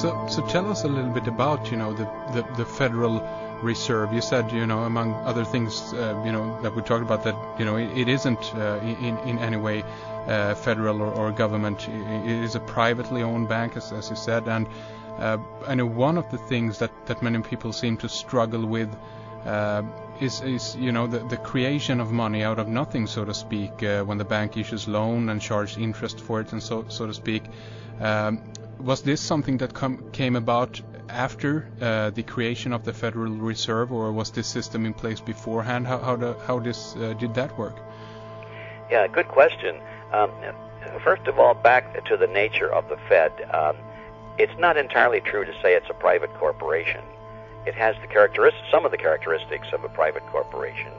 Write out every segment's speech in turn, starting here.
So tell us a little bit about, the Federal Reserve. You said, among other things, that we talked about, that, it isn't in any way federal or government. It is a privately owned bank, as you said. And I know one of the things that many people seem to struggle with is the creation of money out of nothing, so to speak, when the bank issues loan and charges interest for it, and so to speak. Was this something that came about after the creation of the Federal Reserve, or was this system in place beforehand? How did that work? Yeah, good question. First of all, back to the nature of the Fed. It's not entirely true to say it's a private corporation. It has some of the characteristics of a private corporation.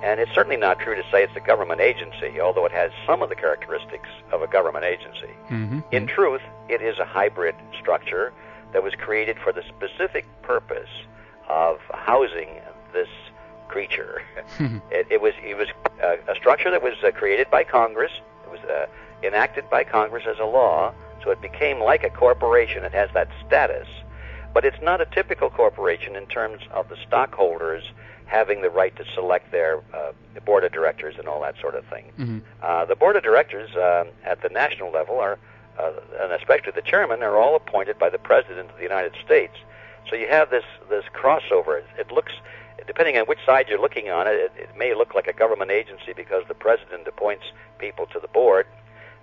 And it's certainly not true to say it's a government agency, although it has some of the characteristics of a government agency. Mm-hmm. In truth, it is a hybrid structure that was created for the specific purpose of housing this creature. It was a structure that was created by Congress. It was enacted by Congress as a law, so it became like a corporation. It has that status. But it's not a typical corporation in terms of the stockholders having the right to select their board of directors and all that sort of thing. Mm-hmm. The board of directors at the national level are, and especially the chairman, are all appointed by the President of the United States. So you have this crossover. It looks, depending on which side you're looking on, it may look like a government agency because the President appoints people to the board.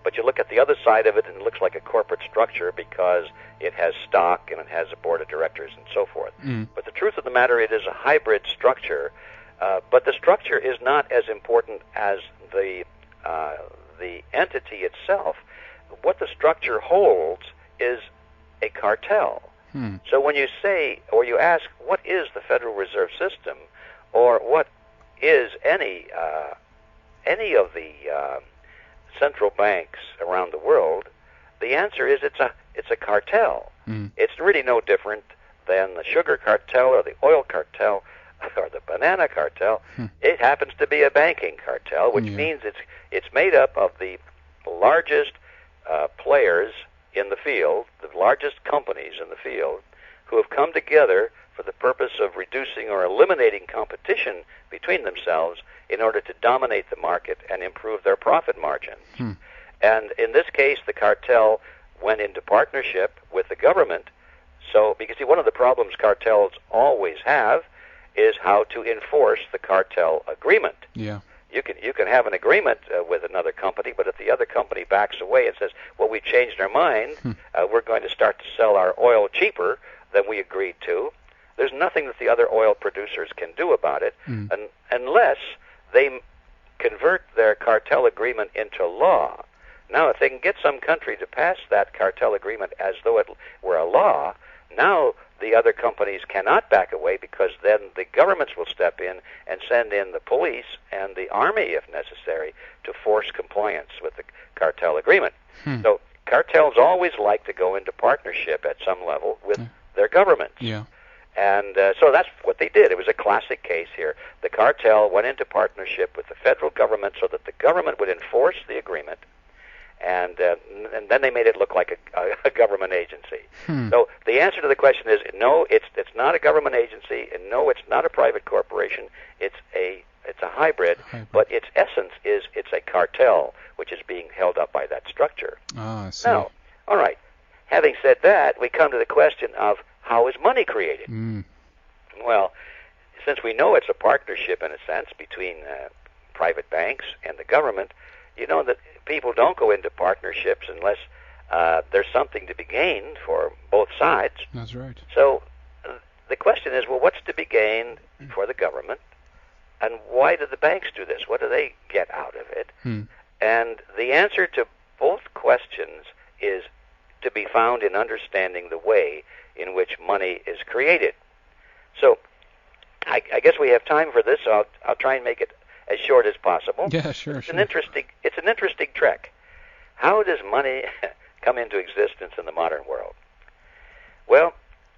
But you look at the other side of it, and it looks like a corporate structure because it has stock and it has a board of directors and so forth. Mm. But the truth of the matter, it is a hybrid structure. But the structure is not as important as the entity itself. What the structure holds is a cartel. Hmm. So when you say, or you ask, what is the Federal Reserve System, or what is any of the central banks around the world, the answer is it's a cartel. Mm. It's really no different than the sugar cartel or the oil cartel or the banana cartel. It happens to be a banking cartel, which means it's made up of the largest players in the field, the largest companies in the field, who have come together for the purpose of reducing or eliminating competition between themselves in order to dominate the market and improve their profit margins. Hmm. And in this case, the cartel went into partnership with the government. So, because see, one of the problems cartels always have is how to enforce the cartel agreement. Yeah. You can have an agreement with another company, but if the other company backs away and says, well, we've changed our mind, we're going to start to sell our oil cheaper than we agreed to, there's nothing that the other oil producers can do about it unless they convert their cartel agreement into law. Now, if they can get some country to pass that cartel agreement as though it were a law, now the other companies cannot back away, because then the governments will step in and send in the police and the army, if necessary, to force compliance with the cartel agreement. So cartels always like to go into partnership at some level with their governments. Yeah. And so that's what they did. It was a classic case here. The cartel went into partnership with the federal government so that the government would enforce the agreement, and then they made it look like a government agency. So the answer to the question is no, it's not a government agency, and no, it's not a private corporation. It's a hybrid, but its essence is it's a cartel, which is being held up by that structure. Ah, I see. Now, all right, having said that, we come to the question of how is money created? Well, since we know it's a partnership in a sense between private banks and the government, you know that people don't go into partnerships unless there's something to be gained for both sides. That's right. So the question is, well, what's to be gained for the government, and why do the banks do this? What do they get out of it? And the answer to both questions is to be found in understanding the way in which money is created. So I guess we have time for this, so I'll try and make it as short as possible. Yeah, sure. It's an interesting trick. How does money come into existence in the modern world? Well,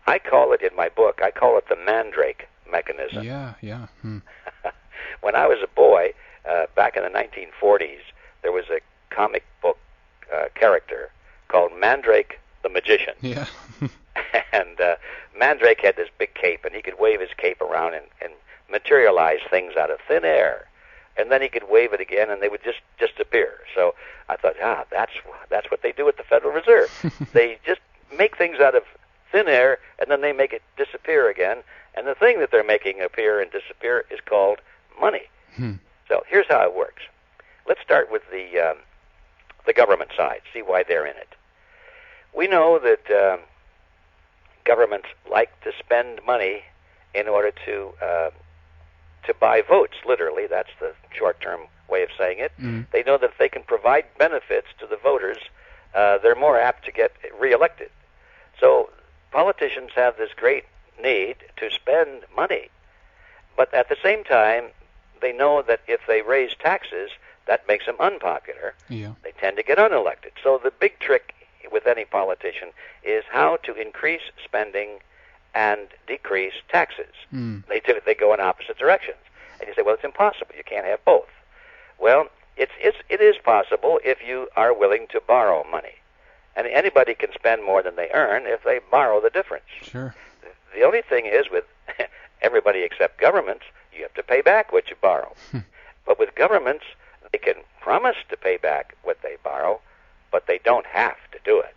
I call it in my book, I call it the mandrake mechanism. Yeah. When I was a boy, back in the 1940s, there was a comic book character called Mandrake the Magician. Yeah. And Mandrake had this big cape, and he could wave his cape around and materialize things out of thin air. And then he could wave it again, and they would just disappear. So I thought, that's what they do at the Federal Reserve. They just make things out of thin air, and then they make it disappear again. And the thing that they're making appear and disappear is called money. So here's how it works. Let's start with the government side, see why they're in it. We know that governments like to spend money in order to buy votes, literally. That's the short-term way of saying it. They know that if they can provide benefits to the voters, they're more apt to get reelected. So politicians have this great need to spend money. But at the same time, they know that if they raise taxes, that makes them unpopular. Yeah. They tend to get unelected. So the big trick with any politician is how to increase spending and decrease taxes. They go in opposite directions. And you say, well, it's impossible. You can't have both. Well, it is possible if you are willing to borrow money. And anybody can spend more than they earn if they borrow the difference. Sure. The only thing is with everybody except governments, you have to pay back what you borrow. But with governments, they can promise to pay back what they borrow, but they don't have to do it.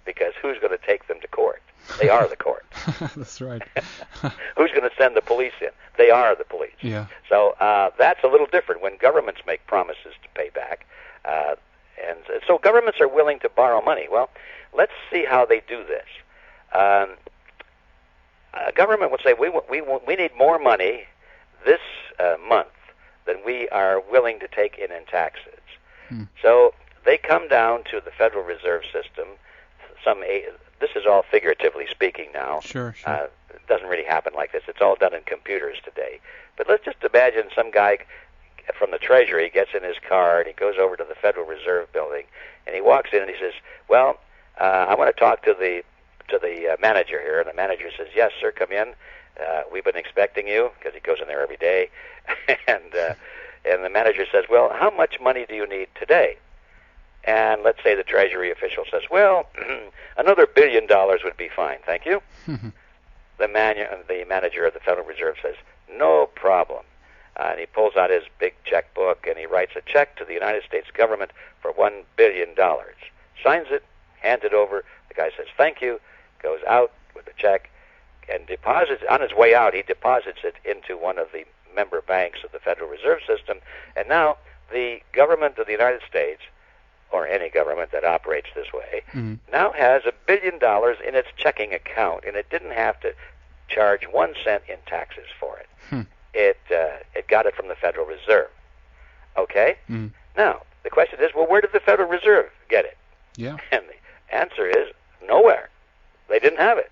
Because who's going to take them to court? They are the court. That's right. Who's going to send the police in? They are the police. Yeah. So that's a little different when governments make promises to pay back. And so governments are willing to borrow money. Well, let's see how they do this. A government would say, we need more money this month than we are willing to take in taxes. So they come down to the Federal Reserve System. This is all figuratively speaking now. Sure. It doesn't really happen like this. It's all done in computers today. But let's just imagine some guy from the Treasury gets in his car and he goes over to the Federal Reserve building and he walks in and he says, well, I want to talk to the manager here. And the manager says, yes, sir, come in. We've been expecting you, because he goes in there every day. And the manager says, well, how much money do you need today? And let's say the Treasury official says, well, another $1 billion would be fine, thank you. The manager of the Federal Reserve says, no problem. And he pulls out his big checkbook and he writes a check to the United States government for $1 billion. Signs it, hands it over. The guy says, thank you, goes out with the check, and deposits, on his way out, he deposits it into one of the member banks of the Federal Reserve System. And now the government of the United States, or any government that operates this way, now has $1 billion in its checking account, and it didn't have to charge 1 cent in taxes for it. It got it from the Federal Reserve. Okay? Now, the question is, well, where did the Federal Reserve get it? Yeah. And the answer is nowhere. They didn't have it.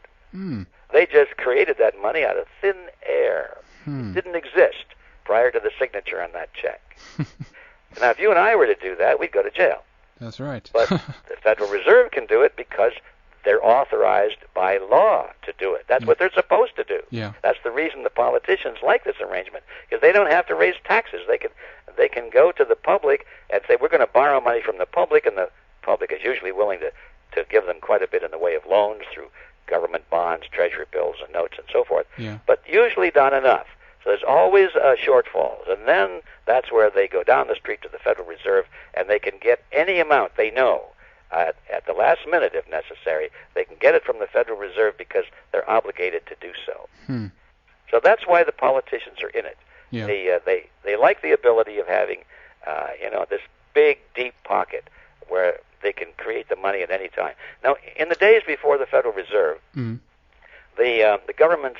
They just created that money out of thin air. It didn't exist prior to the signature on that check. Now, if you and I were to do that, we'd go to jail. That's right. But the Federal Reserve can do it because they're authorized by law to do it. That's what they're supposed to do. Yeah. That's the reason the politicians like this arrangement, because they don't have to raise taxes. They can go to the public and say, we're going to borrow money from the public, and the public is usually willing to give them quite a bit in the way of loans through government bonds, treasury bills, and notes, and so forth. Yeah. But usually not enough. So there's always shortfalls, and then that's where they go down the street to the Federal Reserve, and they can get any amount they know at the last minute, if necessary. They can get it from the Federal Reserve because they're obligated to do so. So that's why the politicians are in it. Yeah. They like the ability of having, this big, deep pocket where they can create the money at any time. Now, in the days before the Federal Reserve, the governments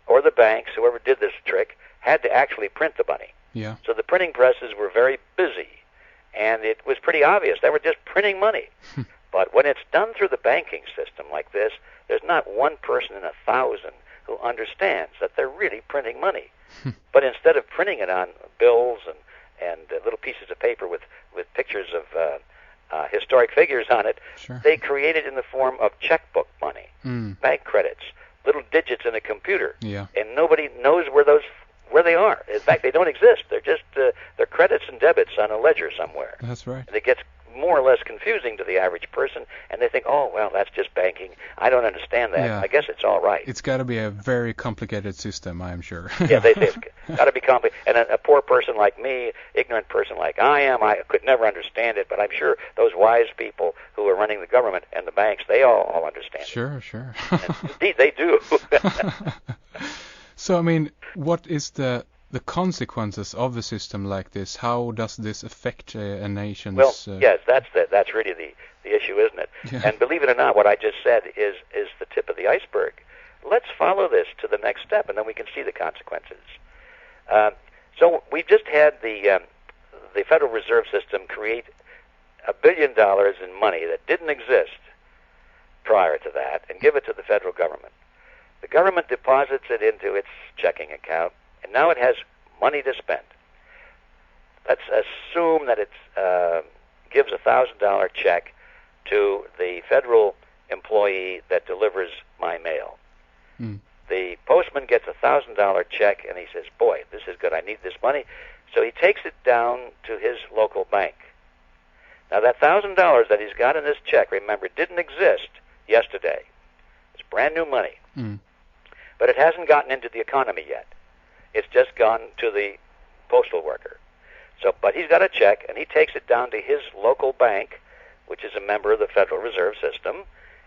or the banks, whoever did this trick, had to actually print the money. Yeah. So the printing presses were very busy, and it was pretty obvious. They were just printing money. But when it's done through the banking system like this, there's not one person in 1,000 who understands that they're really printing money. But instead of printing it on bills and little pieces of paper with pictures of historic figures on it, they create it in the form of checkbook money, bank credits, little digits in a computer, and nobody knows where they are. In fact, they don't exist. They're just they're credits and debits on a ledger somewhere. That's right. And it gets more or less confusing to the average person, and they think, oh, well, that's just banking. I don't understand that. Yeah. I guess it's all right. It's got to be a very complicated system, I'm sure. Yeah, they say it's got to be complicated. And a poor person like me, ignorant person like I am, I could never understand it, but I'm sure those wise people who are running the government and the banks, they all understand it. Sure. And indeed, they do. So, I mean, what is the consequences of a system like this? How does this affect a nation's... Well, yes, that's really the issue, isn't it? Yeah. And believe it or not, what I just said is the tip of the iceberg. Let's follow this to the next step, and then we can see the consequences. So we just had the Federal Reserve System create $1 billion in money that didn't exist prior to that and give it to the federal government. The government deposits it into its checking account, and now it has money to spend. Let's assume that it gives a $1,000 check to the federal employee that delivers my mail. Mm. The postman gets a $1,000 check, and he says, boy, this is good, I need this money. So he takes it down to his local bank. Now that $1,000 that he's got in this check, remember, didn't exist yesterday. It's brand new money. Mm. But it hasn't gotten into the economy yet. It's just gone to the postal worker. So, but he's got a check, and he takes it down to his local bank, which is a member of the Federal Reserve System,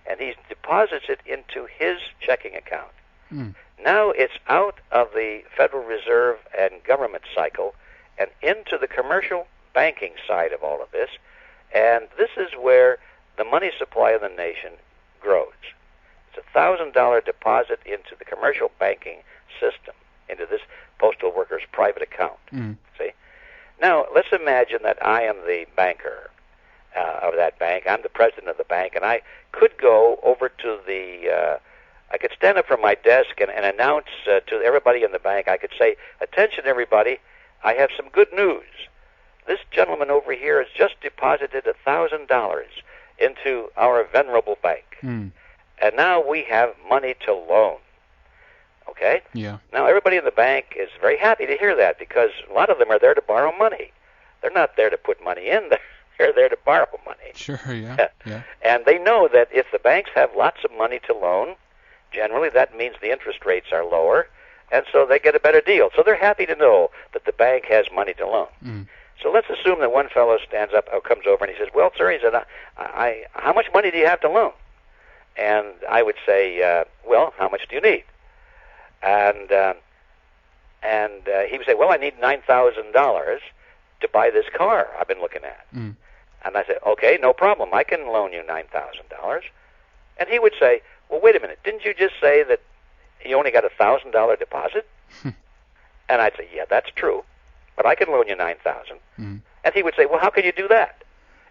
and he deposits it into his checking account. Mm. Now it's out of the Federal Reserve and government cycle and into the commercial banking side of all of this, and this is where the money supply of the nation grows. It's a $1,000 deposit into the commercial banking system, into this postal worker's private account. Mm. See? Now, let's imagine that I am the banker of that bank. I'm the president of the bank, and I could go over to I could stand up from my desk and announce to everybody in the bank, I could say, attention everybody, I have some good news. This gentleman over here has just deposited $1,000 into our venerable bank. Mm. And now we have money to loan. Okay? Yeah. Now everybody in the bank is very happy to hear that because a lot of them are there to borrow money. They're not there to put money in. They're there to borrow money. Sure, yeah. And they know that if the banks have lots of money to loan, generally that means the interest rates are lower, and so they get a better deal. So they're happy to know that the bank has money to loan. Mm. So let's assume that one fellow stands up or comes over and he says, well, sir, he said, how much money do you have to loan? And I would say, well, how much do you need? And he would say, well, I need $9,000 to buy this car I've been looking at. Mm. And I said, okay, no problem. I can loan you $9,000. And he would say, well, wait a minute. Didn't you just say that you only got a $1,000 deposit? And I'd say, yeah, that's true, but I can loan you $9,000. Mm. And he would say, well, how can you do that?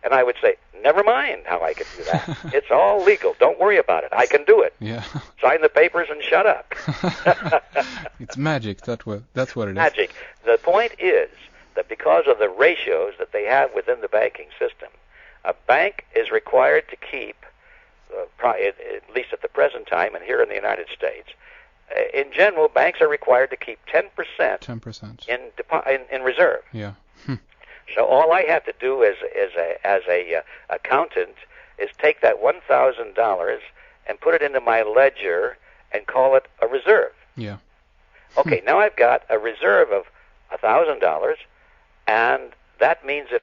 And I would say, never mind how I can do that. It's all legal. Don't worry about it. I can do it. Yeah. Sign the papers and shut up. It's magic. That's what it is. Magic. The point is that because of the ratios that they have within the banking system, a bank is required to keep, at least at the present time and here in the United States, in general, banks are required to keep 10% in reserve. Yeah. So all I have to do as a accountant is take that $1,000 and put it into my ledger and call it a reserve. Yeah. Okay, now I've got a reserve of $1,000, and that means if